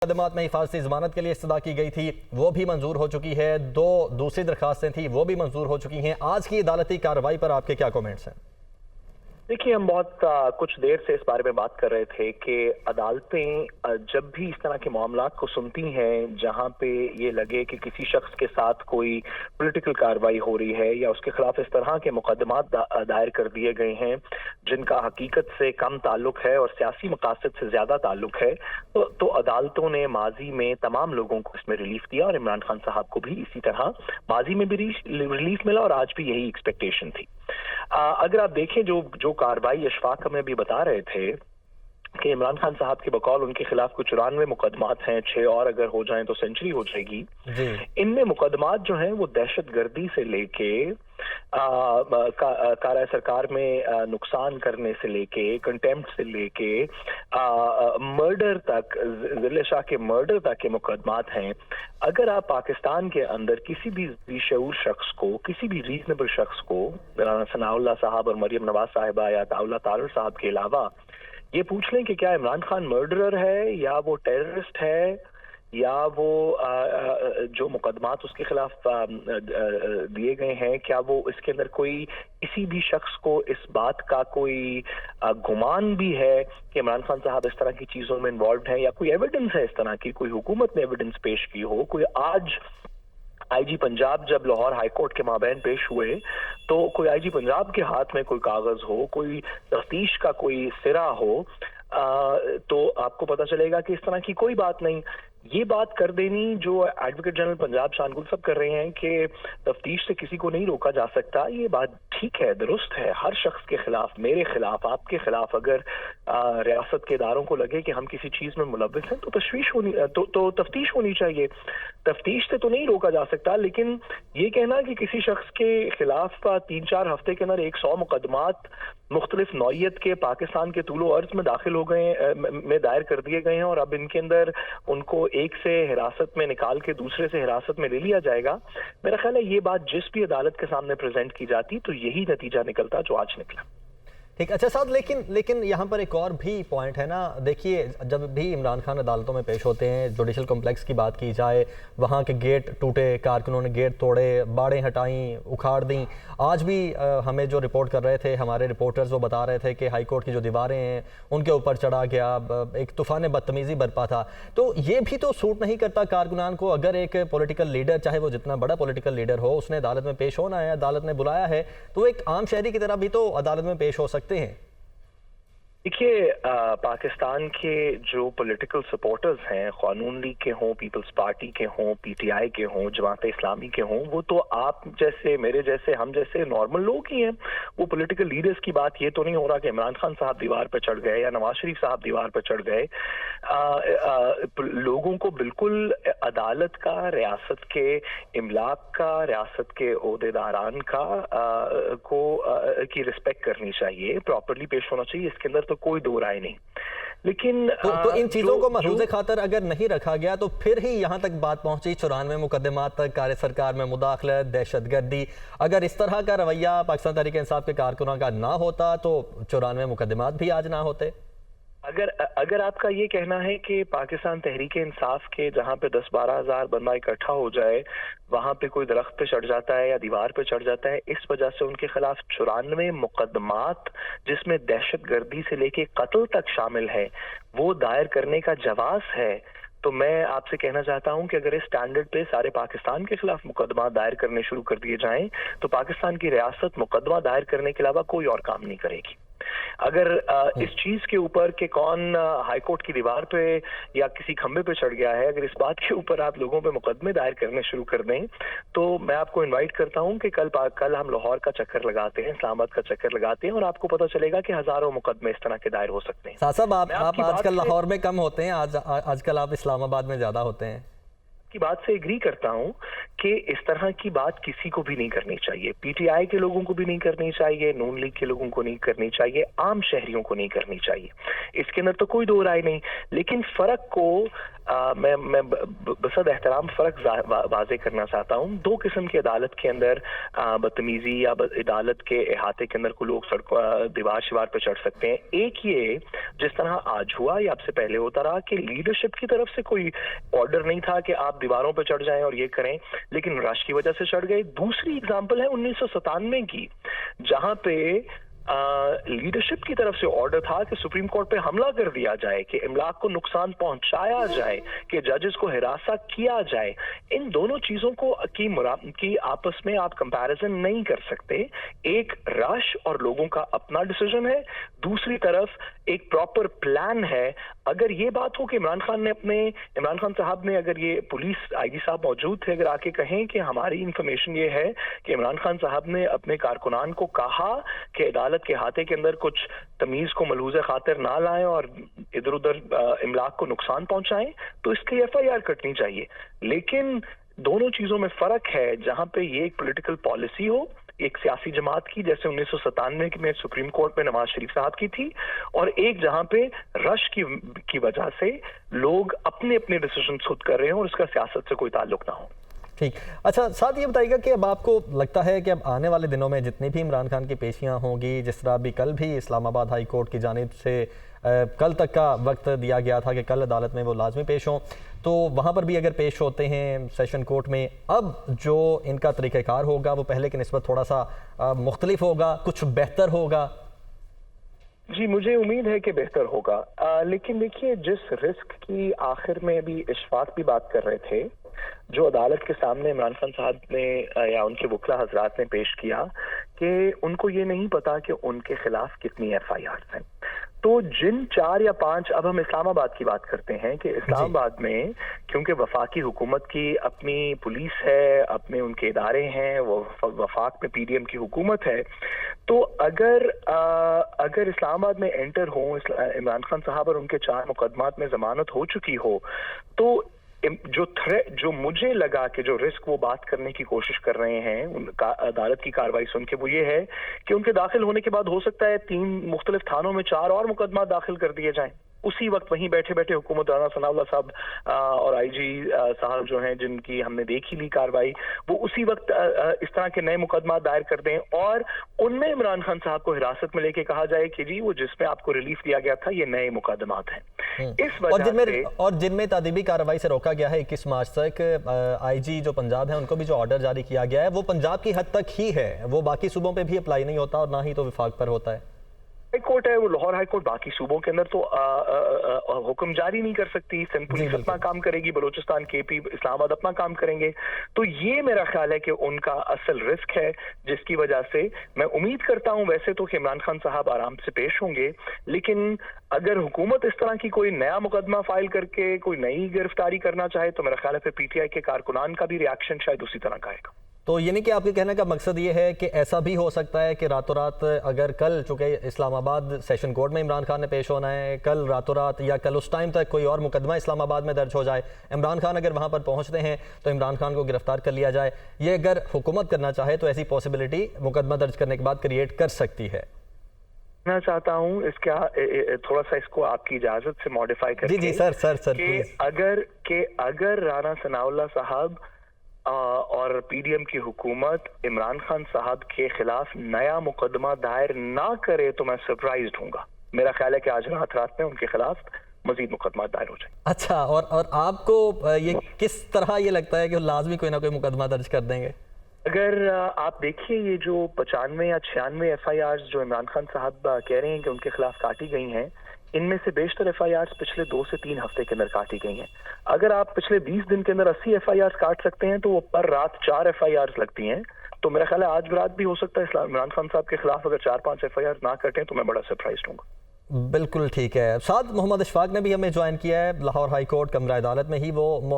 मुकदमात में हिफाजती जमानत के लिए इस्तदा की गई थी, वो भी मंजूर हो चुकी है। दो दूसरी दरखास्तें थी, वो भी मंजूर हो चुकी हैं। आज की अदालती कार्रवाई पर आपके क्या कमेंट्स हैं? देखिए, हम बहुत कुछ देर से इस बारे में बात कर रहे थे कि अदालतें जब भी इस तरह के मामलात को सुनती हैं जहां पे ये लगे कि किसी शख्स के साथ कोई पॉलिटिकल कार्रवाई हो रही है या उसके खिलाफ इस तरह के मुकदमात दायर कर दिए गए हैं जिनका हकीकत से कम ताल्लुक है और सियासी मकासद से ज्यादा ताल्लुक है, तो अदालतों ने माजी में तमाम लोगों को इसमें रिलीफ दिया और इमरान खान साहब को भी इसी तरह माजी में भी रिलीफ मिला और आज भी यही एक्सपेक्टेशन थी। अगर आप देखें जो कार्रवाई अशफाक हमें भी बता रहे थे कि इमरान खान साहब के बकौल उनके खिलाफ कुछ 94 मुकदमात हैं, 6 और अगर हो जाएं तो सेंचुरी हो जाएगी। इनमें मुकदमात जो हैं वो दहशतगर्दी से लेके कारा सरकार में नुकसान करने से लेके, कंटेम्प्ट से लेके मर्डर तक, जिले शाह के मर्डर तक के मुकदमात हैं। अगर आप पाकिस्तान के अंदर किसी भी शऊर शख्स को, किसी भी रीजनेबल शख्स को, सनाउल्लाह साहब और मरियम नवाज साहिबा या ताउला तारर साहब के अलावा ये पूछ लें कि क्या इमरान खान मर्डरर है या वो टेररिस्ट है या वो जो मुकदमात उसके खिलाफ दिए गए हैं, क्या वो इसके अंदर कोई किसी भी शख्स को इस बात का कोई गुमान भी है कि इमरान खान साहब इस तरह की चीजों में इन्वॉल्व हैं या कोई एविडेंस है इस तरह की, कोई हुकूमत ने एविडेंस पेश की हो। कोई आज आईजी पंजाब जब लाहौर हाई कोर्ट के माबैन पेश हुए तो कोई आईजी पंजाब के हाथ में कोई कागज हो, कोई तफ्तीश का कोई सिरा हो, तो आपको पता चलेगा कि इस तरह की कोई बात नहीं। ये बात कर देनी जो एडवोकेट जनरल पंजाब शानगुल सब कर रहे हैं कि तफ्तीश से किसी को नहीं रोका जा सकता, ये बात ठीक है, दुरुस्त है। हर शख्स के खिलाफ, मेरे खिलाफ, आपके खिलाफ अगर रियासत के इदारों को लगे कि हम किसी चीज में मुलव्विस हैं तो तो तफ्तीश होनी चाहिए। तफ्तीश से तो नहीं रोका जा सकता, लेकिन ये कहना कि किसी शख्स के खिलाफ 3-4 हफ्ते के अंदर 100 मुकदमात मुख्तलिफ नौयत के पाकिस्तान के तूलो अर्ज में दाखिल हो गए, में दायर कर दिए गए हैं और अब इनके अंदर उनको एक से हिरासत में निकाल के दूसरे से हिरासत में ले लिया जाएगा। मेरा ख्याल है ये बात जिस भी अदालत के सामने प्रेजेंट की जाती तो यही नतीजा निकलता जो आज निकला। ठीक, अच्छा साहब, लेकिन यहाँ पर एक और भी पॉइंट है ना। देखिए, जब भी इमरान खान अदालतों में पेश होते हैं, जुडिशल कॉम्प्लेक्स की बात की जाए, वहाँ के गेट टूटे, कारकुनों ने गेट तोड़े, बाड़ें हटाई, उखाड़ दी। आज भी हमें जो रिपोर्ट कर रहे थे हमारे रिपोर्टर्स, वो बता रहे थे कि हाई कोर्ट की जो दीवारें हैं उनके ऊपर चढ़ा गया, एक तूफान बदतमीज़ी बरपा था। तो ये भी तो सूट नहीं करता कारकुनान को। अगर एक पॉलिटिकल लीडर, चाहे वो जितना बड़ा पॉलिटिकल लीडर हो, उसने अदालत में पेश होना है, अदालत ने बुलाया है, तो एक आम शहरी की तरह भी तो अदालत में पेश हो सकते हैं। देखिए, पाकिस्तान के जो पॉलिटिकल सपोर्टर्स हैं, कानून लीग के हों, पीपल्स पार्टी के हों, पीटीआई के हों, जमात इस्लामी के हों, वो तो आप जैसे, मेरे जैसे, हम जैसे नॉर्मल लोग ही हैं। वो पॉलिटिकल लीडर्स की बात ये तो नहीं हो रहा कि इमरान खान साहब दीवार पर चढ़ गए या नवाज शरीफ साहब दीवार पर चढ़ गए। लोगों को बिल्कुल अदालत का, रियासत के इमलाक का, रियासत के ओहदेदारान का की रिस्पेक्ट करनी चाहिए, प्रॉपरली पेश होना चाहिए, इसके अंदर तो कोई दो राय नहीं। लेकिन तो इन चीजों को महफूज खातर अगर नहीं रखा गया तो फिर ही यहाँ तक बात पहुंची 94 मुकदमात तक, कार्य सरकार में मुदाखलत, दहशतगर्दी। अगर इस तरह का रवैया पाकिस्तान तहरीक इंसाफ के कारकुनों का ना होता तो 94 मुकदमात भी आज ना होते। अगर आपका ये कहना है कि पाकिस्तान तहरीक इंसाफ के जहां पे 10-12 हजार बंदा इकट्ठा हो जाए, वहां पे कोई दरख्त पे चढ़ जाता है या दीवार पे चढ़ जाता है, इस वजह से उनके खिलाफ 94 मुकदमात जिसमें दहशतगर्दी से लेके कत्ल तक शामिल है वो दायर करने का जवाज है, तो मैं आपसे कहना चाहता हूं कि अगर इस स्टैंडर्ड पे सारे पाकिस्तान के खिलाफ मुकदमा दायर करने शुरू कर दिए जाएं तो पाकिस्तान की रियासत मुकदमा दायर करने के अलावा कोई और काम नहीं करेगी। अगर इस चीज के ऊपर कि कौन हाई कोर्ट की दीवार पे या किसी खंबे पे चढ़ गया है, अगर इस बात के ऊपर आप लोगों पे मुकदमे दायर करने शुरू कर दें तो मैं आपको इनवाइट करता हूं कि कल हम लाहौर का चक्कर लगाते हैं, इस्लामाबाद का चक्कर लगाते हैं और आपको पता चलेगा कि हजारों मुकदमे इस तरह के दायर हो सकते हैं। साहब, आप आजकल लाहौर में कम होते हैं, आजकल आप इस्लामाबाद में ज्यादा होते हैं। की बात से एग्री करता हूं कि इस तरह की बात किसी को भी नहीं करनी चाहिए, पीटीआई के लोगों को भी नहीं करनी चाहिए, नून लीग के लोगों को नहीं करनी चाहिए, आम शहरियों को नहीं करनी चाहिए, इसके अंदर तो कोई दो राय नहीं। लेकिन फर्क को मैं बसद एहतराम फर्क वाजे करना चाहता हूँ। दो किस्म की अदालत के अंदर बदतमीजी या अदालत के अहाते के अंदर को लोग दीवार शिवार पर चढ़ सकते हैं। एक ये जिस तरह आज हुआ या आपसे पहले होता रहा कि लीडरशिप की तरफ से कोई ऑर्डर नहीं था कि आप दीवारों पर चढ़ जाएं और ये करें, लेकिन रश की वजह से चढ़ गए। दूसरी एग्जांपल है 1997 की, जहां पे लीडरशिप की तरफ से ऑर्डर था कि सुप्रीम कोर्ट पे हमला कर दिया जाए, कि इमलाक को नुकसान पहुंचाया जाए, कि जजेस को हिरासा किया जाए। इन दोनों चीजों को की आपस में आप कंपैरिजन नहीं कर सकते। एक रश और लोगों का अपना डिसीजन है, दूसरी तरफ एक प्रॉपर प्लान है। अगर ये बात हो कि इमरान खान साहब ने, अगर ये पुलिस आईजी साहब मौजूद थे, अगर आके कहें कि हमारी इंफॉर्मेशन ये है कि इमरान खान साहब ने अपने कारकुनान को कहा कि अदालत के हाथे के अंदर कुछ तमीज को मलहूज़े खातिर ना लाएं और इधर उधर इमलाक को नुकसान पहुंचाएं, तो इसकी एफआईआर कटनी चाहिए। लेकिन दोनों चीजों में फर्क है, जहां पे ये एक पॉलिटिकल पॉलिसी हो, एक सियासी जमात की, जैसे 1997 में सुप्रीम कोर्ट में नवाज शरीफ साहब की थी, और एक जहां पे रश की वजह से लोग अपने अपने डिसीजन खुद कर रहे हैं और उसका सियासत से कोई ताल्लुक ना हो। ठीक। अच्छा, साथ ये बताइएगा कि अब आपको लगता है कि अब आने वाले दिनों में जितनी भी इमरान खान की पेशियां होंगी, जिस तरह अभी कल भी इस्लामाबाद हाई कोर्ट की जानिब से कल तक का वक्त दिया गया था कि कल अदालत में वो लाजमी पेश हों, तो वहाँ पर भी अगर पेश होते हैं सेशन कोर्ट में, अब जो इनका तरीक़ाकार होगा वो पहले की निस्बत थोड़ा सा मुख्तलिफ होगा, कुछ बेहतर होगा? जी, मुझे उम्मीद है कि बेहतर होगा। लेकिन देखिए, जिस रिस्क की आखिर में अभी इशफाक भी बात कर रहे थे, जो अदालत के सामने इमरान खान साहब ने या उनके वकला हजरात ने पेश किया कि उनको ये नहीं पता कि उनके खिलाफ कितनी एफआईआर हैं। तो जिन 4 या 5, अब हम इस्लामाबाद की बात करते हैं कि इस्लामाबाद में क्योंकि वफाकी हुकूमत की अपनी पुलिस है, अपने उनके इदारे हैं, वो वफाक में पीडीएम की हुकूमत है, तो अगर इस्लामाबाद में एंटर हो इमरान खान साहब और उनके 4 मुकदमात में जमानत हो चुकी हो, तो जो मुझे लगा कि जो रिस्क वो बात करने की कोशिश कर रहे हैं उनका अदालत की कार्रवाई सुन के, वो ये है कि उनके दाखिल होने के बाद हो सकता है 3 मुख्तलिफ थानों में 4 और मुकदमा दाखिल कर दिए जाएं। उसी वक्त वहीं बैठे बैठे हुकूमत राना सनाउल्लाह साहब और आईजी साहब जो हैं, जिनकी हमने देखी ली कार्रवाई, वो उसी वक्त इस तरह के नए मुकदमा दायर कर दें और उनमें इमरान खान साहब को हिरासत में लेके कहा जाए कि जी वो जिसमें आपको रिलीफ दिया गया था, ये नए मुकदमात हैं। इस वजह और जिनमें तादीबी कार्रवाई से रोका गया है 21 मार्च तक, आईजी जो पंजाब है उनको भी जो ऑर्डर जारी किया गया है वो पंजाब की हद तक ही है, वो बाकी सूबों पे भी अप्लाई नहीं होता और ना ही तो विफाक पर होता है। हाई कोर्ट है वो, लाहौर हाई कोर्ट बाकी सूबों के अंदर तो हुक्म जारी नहीं कर सकती। सिंध पुलिस अपना काम करेगी, बलूचिस्तान, केपी, इस्लामाबाद अपना काम करेंगे। तो ये मेरा ख्याल है कि उनका असल रिस्क है, जिसकी वजह से मैं उम्मीद करता हूं वैसे तो कि इमरान खान साहब आराम से पेश होंगे, लेकिन अगर हुकूमत इस तरह की कोई नया मुकदमा फाइल करके कोई नई गिरफ्तारी करना चाहे तो मेरा ख्याल है फिर पीटीआई के कारकुनान का भी रिएक्शन शायद उसी तरह का आएगा। तो यानी कि आपके कहने का मकसद ये है कि ऐसा भी हो सकता है कि रातों रात, अगर कल चूंकि इस्लामाबाद सेशन कोर्ट में इमरान खान ने पेश होना है, कल रातों रात या कल उस टाइम तक कोई और मुकदमा इस्लामाबाद में दर्ज हो जाए, इमरान खान अगर वहाँ पर पहुँचते हैं तो इमरान खान को गिरफ्तार कर लिया जाए। ये अगर हुकूमत करना चाहे तो ऐसी पॉसिबिलिटी मुकदमा दर्ज करने के बाद क्रिएट कर सकती है। मैं चाहता हूँ इसका थोड़ा सा इसको आपकी इजाजत से मॉडिफाई करके, जी सर अगर राना सनाउल्लाह साहब और पीडीएम की हुकूमत इमरान खान साहब के खिलाफ नया मुकदमा दायर ना करे तो मैं सरप्राइज्ड हूँगा। मेरा ख्याल है कि आज रात में उनके खिलाफ मजीद मुकदमा दायर हो जाए। अच्छा, और आपको ये किस तरह ये लगता है कि लाजमी कोई ना कोई मुकदमा दर्ज कर देंगे? अगर आप देखिए, ये जो 95 या 96 एफआईआर जो इमरान खान साहब कह रहे हैं कि उनके खिलाफ काटी गई हैं, इनमें से बेशतर एफआईआर पिछले 2 से 3 हफ्ते के अंदर काटी गई हैं। अगर आप पिछले 20 दिन के अंदर 80 एफआईआर काट सकते हैं तो वो पर रात 4 एफआईआर लगती हैं। तो मेरा ख्याल है आज रात भी हो सकता है इमरान खान साहब के खिलाफ अगर 4-5 एफआईआर ना कटें तो मैं बड़ा सरप्राइज्ड हूँगा। बिल्कुल ठीक है। साथ मोहम्मद इशफाक ने भी हमें ज्वाइन किया है, लाहौर हाई कोर्ट कमरा अदालत में ही वो